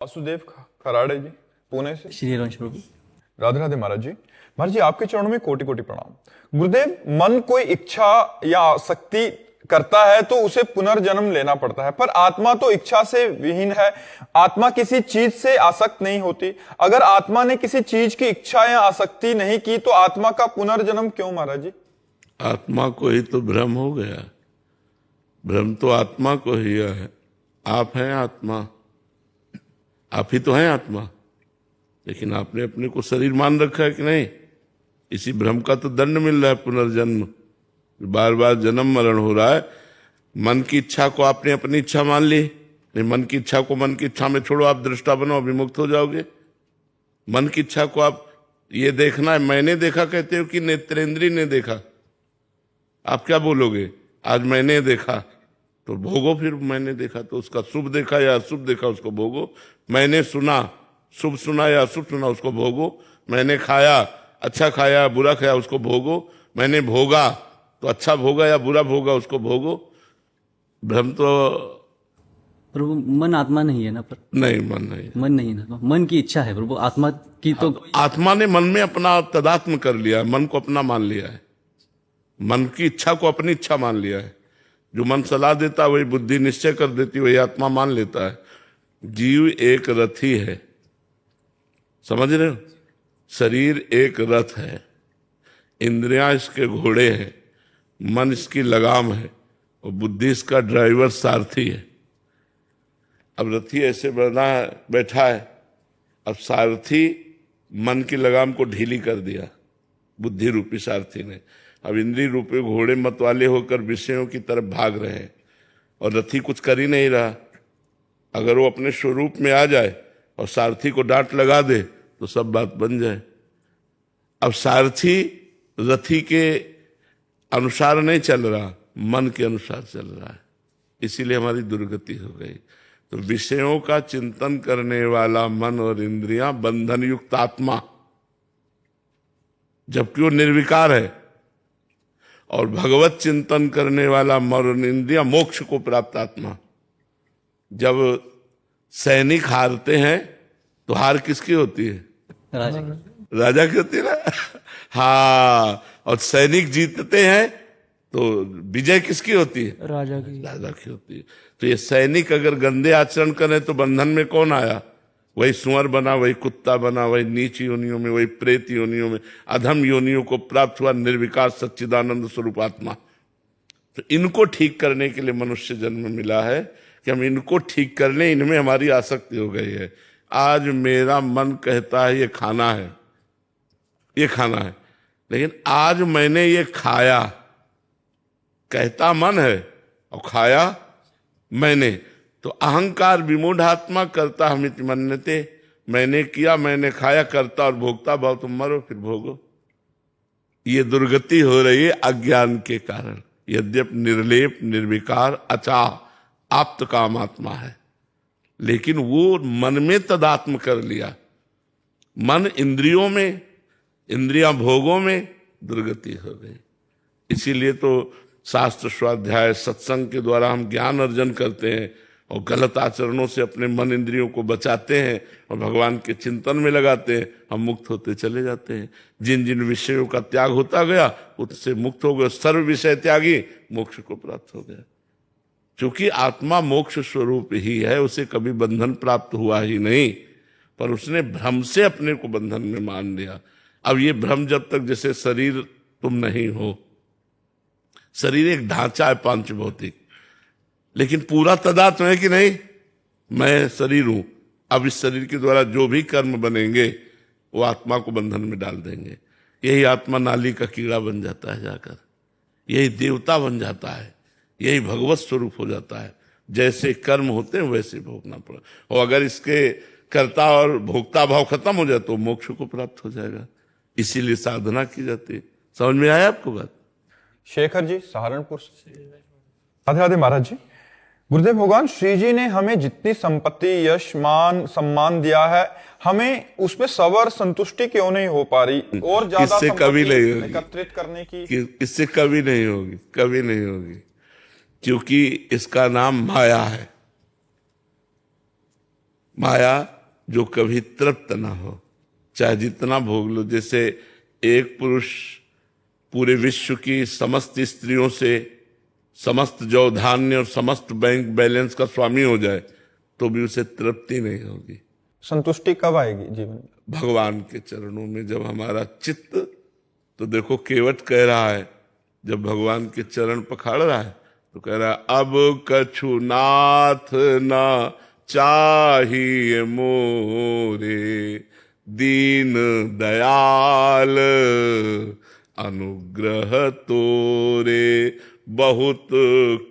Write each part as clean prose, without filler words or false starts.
वासुदेव खराड़े जी, पुणे से। श्री रंश प्रभु। राधे राधे महाराज जी। महाराज जी, आपके चरणों में कोटि कोटि प्रणाम। गुरुदेव, मन कोई इच्छा या आसक्ति करता है तो उसे पुनर्जन्म लेना पड़ता है, पर आत्मा तो इच्छा से विहीन है। आत्मा किसी चीज से आसक्त नहीं होती। अगर आत्मा ने किसी चीज की इच्छा या आसक्ति नहीं की तो आत्मा का पुनर्जन्म क्यों महाराज जी? आत्मा को ही तो भ्रम हो गया। भ्रम तो आत्मा को ही है। आप हैं आत्मा, आप ही तो हैं आत्मा, लेकिन आपने अपने को शरीर मान रखा है कि नहीं। इसी भ्रम का तो दंड मिल रहा है, पुनर्जन्म। बार बार जन्म मरण हो रहा है। मन की इच्छा को आपने अपनी इच्छा मान ली। नहीं, मन की इच्छा को मन की इच्छा में छोड़ो, आप दृष्टा बनो, अभिमुक्त हो जाओगे। मन की इच्छा को आप ये देखना है, मैंने देखा कहते हो कि नेत्रेंद्रिय ने देखा। आप क्या बोलोगे? आज मैंने देखा तो भोगो, फिर मैंने देखा तो उसका शुभ देखा या अशुभ देखा उसको भोगो। मैंने सुना, शुभ सुना या अशुभ सुना उसको भोगो। मैंने खाया, अच्छा खाया बुरा खाया उसको भोगो। मैंने भोगा तो अच्छा भोगा या बुरा भोगा उसको भोगो। भ्रम तो प्रभु मन आत्मा नहीं है ना, पर नहीं, मन नहीं, मन नहीं है ना, मन की इच्छा है प्रभु। आत्मा की तो आत्मा ने मन में अपना तदात्म कर लिया है, मन को अपना मान लिया है। मन की इच्छा को अपनी इच्छा मान लिया है। जो मन सलाह देता है वही बुद्धि निश्चय कर देती है, वही आत्मा मान लेता है। जीव एक रथी है, समझ रहे हो? शरीर एक रथ है, इंद्रियां इसके घोड़े हैं, मन इसकी लगाम है और बुद्धि इसका ड्राइवर सारथी है। अब रथी ऐसे बैठा है, अब सारथी मन की लगाम को ढीली कर दिया बुद्धि रूपी सारथी ने। अब इंद्रिय रूपी घोड़े मत वाले होकर विषयों की तरफ भाग रहे हैं और रथी कुछ कर ही नहीं रहा। अगर वो अपने स्वरूप में आ जाए और सारथी को डांट लगा दे तो सब बात बन जाए। अब सारथी रथी के अनुसार नहीं चल रहा, मन के अनुसार चल रहा है, इसीलिए हमारी दुर्गति हो गई। तो विषयों का चिंतन करने वाला मन और इंद्रियां बंधन युक्त आत्मा, जबकि वो निर्विकार है, और भगवत चिंतन करने वाला मन और इंद्रियां मोक्ष को प्राप्त आत्मा। जब सैनिक हारते हैं तो हार किसकी होती है? राजा। राजा की होती है ना। हाँ, और सैनिक जीतते हैं तो विजय किसकी होती है? राजा की। राजा की होती है। तो ये सैनिक अगर गंदे आचरण करें तो बंधन में कौन आया? वही सुअर बना, वही कुत्ता बना, वही नीच योनियों में, वही प्रेत योनियों में, अधम योनियों को प्राप्त हुआ निर्विकार सच्चिदानंद स्वरूप आत्मा। तो इनको ठीक करने के लिए मनुष्य जन्म मिला है कि हम इनको ठीक कर लें। इनमें हमारी आसक्ति हो गई है। आज मेरा मन कहता है ये खाना है, ये खाना है, लेकिन आज मैंने ये खाया, कहता मन है और खाया मैंने, तो अहंकार विमूढ़ आत्मा करता हमिति मन्यते। मैंने किया, मैंने खाया, करता और भोगता भाव, तुम मरो फिर भोगो। ये दुर्गति हो रही है अज्ञान के कारण। यद्यप निर्लेप निर्विकार अचाह आप्त काम आत्मा है, लेकिन वो मन में तदात्म कर लिया। मन इंद्रियों में, इंद्रियां भोगों में, दुर्गति हो गई। इसीलिए तो शास्त्र स्वाध्याय सत्संग के द्वारा हम ज्ञान अर्जन करते हैं और गलत आचरणों से अपने मन इंद्रियों को बचाते हैं और भगवान के चिंतन में लगाते हैं। हम मुक्त होते चले जाते हैं। जिन जिन विषयों का त्याग होता गया उससे मुक्त हो गए। सर्व विषय त्यागी मोक्ष को प्राप्त हो गया। क्योंकि आत्मा मोक्ष स्वरूप ही है, उसे कभी बंधन प्राप्त हुआ ही नहीं, पर उसने भ्रम से अपने को बंधन में मान लिया। अब ये भ्रम जब तक, जैसे शरीर तुम नहीं हो, शरीर एक ढांचा है पांच भौतिक, लेकिन पूरा तदात्म है कि नहीं? मैं शरीर हूं। अब इस शरीर के द्वारा जो भी कर्म बनेंगे वो आत्मा को बंधन में डाल देंगे। यही आत्मा नाली का कीड़ा बन जाता है जाकर, यही देवता बन जाता है, यही भगवत स्वरूप हो जाता है। जैसे कर्म होते हैं वैसे भोगना पड़ा। और अगर इसके कर्ता और भोक्ता भाव खत्म हो जाए तो मोक्ष को प्राप्त हो जाएगा। इसीलिए साधना की जाती है। समझ में आया आपको बात? शेखर जी, सहारनपुर से। राधे राधे महाराज जी। गुरुदेव, भगवान श्री जी ने हमें जितनी संपत्ति, यश, मान, सम्मान दिया है, हमें उसमें सबर संतुष्टि क्यों नहीं हो पा रही? और ज्यादा इससे कभी नहीं होगी, एकत्रित करने की इससे कभी नहीं होगी, कभी नहीं होगी। क्योंकि इसका नाम माया है। माया जो कभी तृप्त ना हो, चाहे जितना भोग लो। जैसे एक पुरुष पूरे विश्व की समस्त स्त्रियों से समस्त जौ धान्य और समस्त बैंक बैलेंस का स्वामी हो जाए तो भी उसे तृप्ति नहीं होगी। संतुष्टि कब आएगी जीवन में? भगवान के चरणों में जब हमारा चित्त, तो देखो केवट कह रहा है, जब भगवान के चरण पखाड़ रहा है तो कह रहा है, अब कछु नाथ ना चाहिए मोरे, दीन दयाल अनुग्रह तोरे, बहुत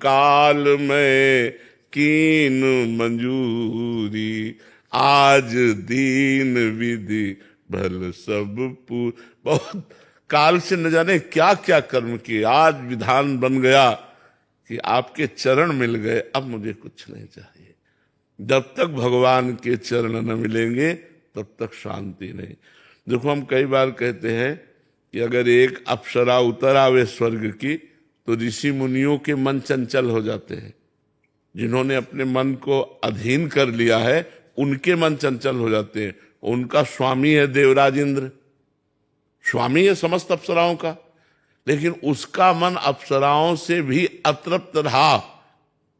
काल में कीन मंजूरी, आज दीन विधि भल सब बहुत काल से न जाने क्या क्या कर्म किए, आज विधान बन गया कि आपके चरण मिल गए, अब मुझे कुछ नहीं चाहिए। जब तक भगवान के चरण न मिलेंगे तब तक शांति नहीं। देखो हम कई बार कहते हैं कि अगर एक अप्सरा उतर आवे स्वर्ग की तो ऋषि मुनियों के मन चंचल हो जाते हैं। जिन्होंने अपने मन को अधीन कर लिया है उनके मन चंचल हो जाते हैं। उनका स्वामी है देवराज इंद्र, स्वामी है समस्त अप्सराओं का, लेकिन उसका मन अप्सराओं से भी अतृप्त रहा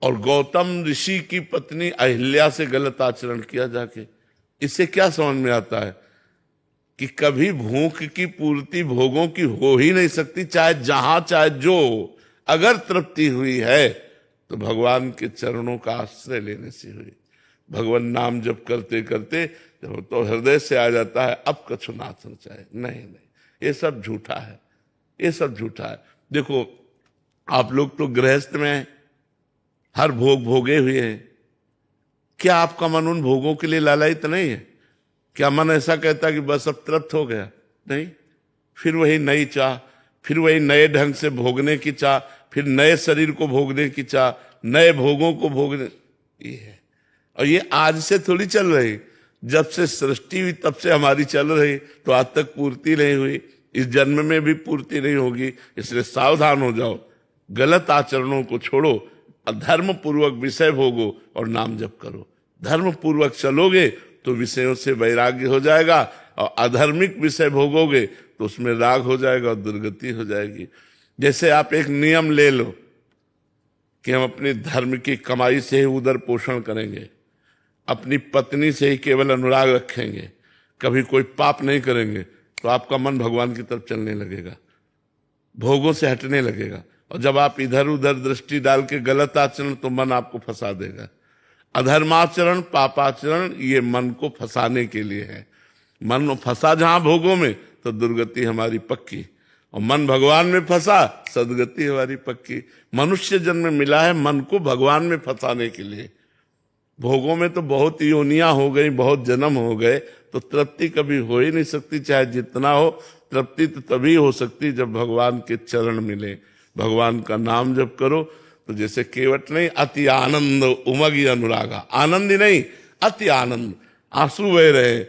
और गौतम ऋषि की पत्नी अहिल्या से गलत आचरण किया जाके। इससे क्या समझ में आता है कि कभी भूख की पूर्ति भोगों की हो ही नहीं सकती, चाहे जहां चाहे जो। अगर तृप्ति हुई है तो भगवान के चरणों का आश्रय लेने से हुई। भगवान नाम जप करते करते जब तो हृदय से आ जाता है, अब कछु नाथ न चाहे, नहीं, ये सब झूठा है, ये सब झूठा है। देखो आप लोग तो गृहस्थ में हैं, हर भोग भोगे हुए हैं। क्या आपका मन उन भोगों के लिए लालायित नहीं है? क्या मन ऐसा कहता है कि बस अब तृप्त हो गया? नहीं, फिर वही नई चाह, फिर वही नए ढंग से भोगने की चाह, फिर नए शरीर को भोगने की चाह, नए भोगों को भोगने, ये है। और ये आज से थोड़ी चल रही, जब से सृष्टि हुई तब से हमारी चल रही, तो आज तक पूर्ति नहीं हुई, इस जन्म में भी पूर्ति नहीं होगी। इसलिए सावधान हो जाओ, गलत आचरणों को छोड़ो, धर्म पूर्वक विषय भोगो और नाम जप करो। धर्म पूर्वक चलोगे तो विषयों से वैराग्य हो जाएगा, और अधर्मिक विषय भोगोगे तो उसमें राग हो जाएगा और दुर्गति हो जाएगी। जैसे आप एक नियम ले लो कि हम अपने धर्म की कमाई से ही उदर पोषण करेंगे, अपनी पत्नी से ही केवल अनुराग रखेंगे, कभी कोई पाप नहीं करेंगे, तो आपका मन भगवान की तरफ चलने लगेगा, भोगों से हटने लगेगा। और जब आप इधर उधर दृष्टि डाल के गलत आचरण, तो मन आपको फंसा देगा। अधर्माचरण पापाचरण ये मन को फंसाने के लिए है। मन फंसा जहां भोगों में तो दुर्गति हमारी पक्की, और मन भगवान में फंसा सदगति हमारी पक्की। मनुष्य जन्म मिला है मन को भगवान में फंसाने के लिए। भोगों में तो बहुत योनियां हो गई, बहुत जन्म हो गए, तो तृप्ति कभी हो ही नहीं सकती, चाहे जितना हो। तृप्ति तो तभी हो सकती जब भगवान के चरण मिले, भगवान का नाम जप करो। तो जैसे केवट नहीं, अति आनंद उमगी अनुरागा, आनंद ही नहीं अति आनंद, आंसू बह रहे,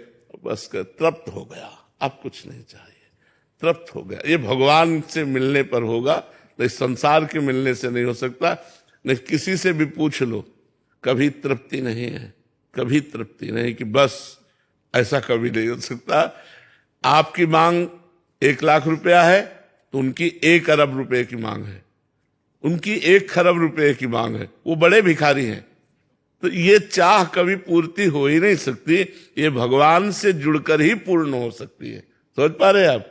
बस कर तृप्त हो गया, अब कुछ नहीं चाहिए, तृप्त हो गया। ये भगवान से मिलने पर होगा, तो इस संसार के मिलने से नहीं हो सकता। नहीं, किसी से भी पूछ लो, कभी तृप्ति नहीं है, कभी तृप्ति नहीं, कि बस ऐसा कभी नहीं हो सकता। आपकी मांग 1 लाख रुपया है तो उनकी 1 अरब रुपए की मांग है, उनकी 1 खरब रुपए की मांग है, वो बड़े भिखारी हैं। तो ये चाह कभी पूर्ति हो ही नहीं सकती, ये भगवान से जुड़कर ही पूर्ण हो सकती है। समझ पा रहे हैं आप?